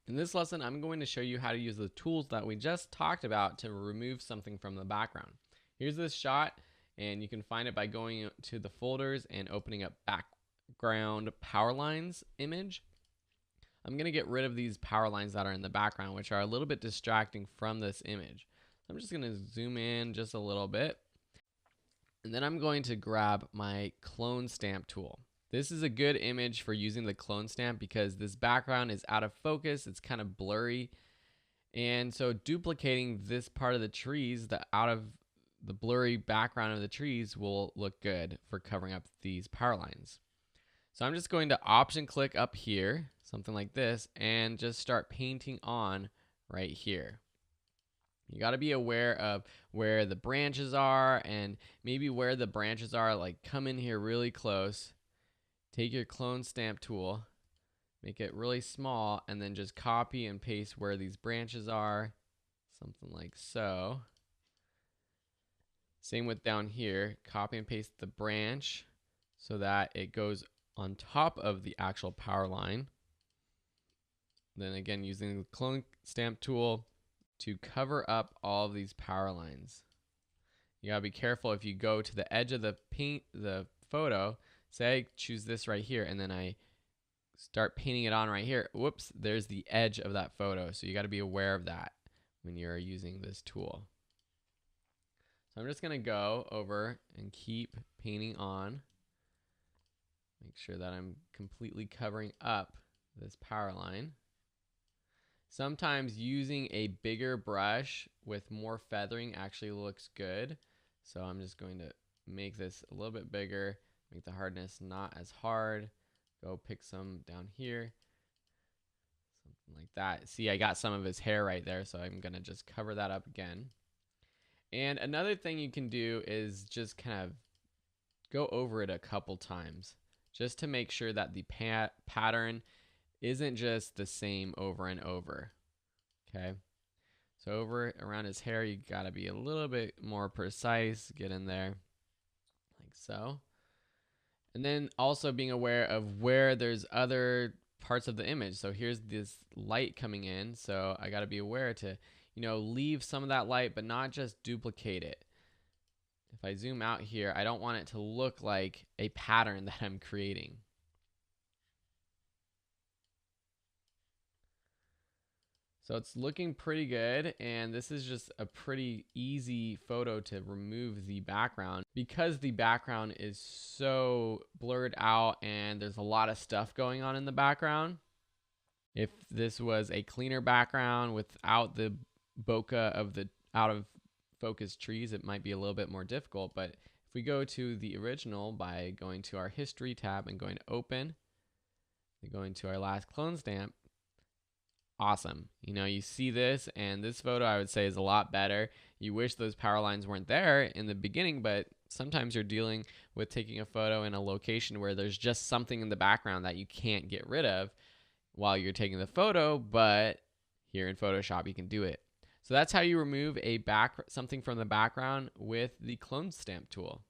In this lesson, I'm going to show you how to use the tools that we just talked about to remove something from the background. Here's this shot, and you can find it by going to the folders and opening up background power lines image. I'm going to get rid of these power lines that are in the background, which are a little bit distracting from this image. I'm just going to zoom in just a little bit. And then I'm going to grab my clone stamp tool. This is a good image for using the clone stamp because this background is out of focus. It's kind of blurry. And so duplicating this part of the trees, out of the blurry background of the trees, will look good for covering up these power lines. So I'm just going to option click up here, something like this, and just start painting on right here. You got to be aware of where the branches are, and maybe where the branches are, like come in here really close. Take your clone stamp tool, make it really small, and then just copy and paste where these branches are, something like so. Same with down here, copy and paste the branch so that it goes on top of the actual power line. Then again, using the clone stamp tool to cover up all of these power lines. You gotta be careful if you go to the edge of the photo. Say I choose this right here, and then I start painting it on right here. Whoops, there's the edge of that photo. So you got to be aware of that when you're using this tool. So I'm just going to go over and keep painting on. Make sure that I'm completely covering up this power line. Sometimes using a bigger brush with more feathering actually looks good. So I'm just going to make this a little bit bigger. Make the hardness not as hard. Go pick some down here. Something like that. See, I got some of his hair right there, so I'm going to just cover that up again. And another thing you can do is just kind of go over it a couple times just to make sure that the pattern isn't just the same over and over. Okay? So over around his hair, you got to be a little bit more precise. Get in there like so. And then also being aware of where there's other parts of the image. So here's this light coming in. So I got to be aware to, leave some of that light, but not just duplicate it. If I zoom out here, I don't want it to look like a pattern that I'm creating. So it's looking pretty good, and this is just a pretty easy photo to remove the background because the background is so blurred out and there's a lot of stuff going on in the background. If this was a cleaner background without the bokeh of the out of focus trees, it might be a little bit more difficult. But if we go to the original by going to our history tab and going to open, and going to our last clone stamp, awesome. You see this, and this photo I would say is a lot better. You wish those power lines weren't there in the beginning, but sometimes you're dealing with taking a photo in a location where there's just something in the background that you can't get rid of while you're taking the photo, but here in Photoshop you can do it. So that's how you remove something from the background with the clone stamp tool.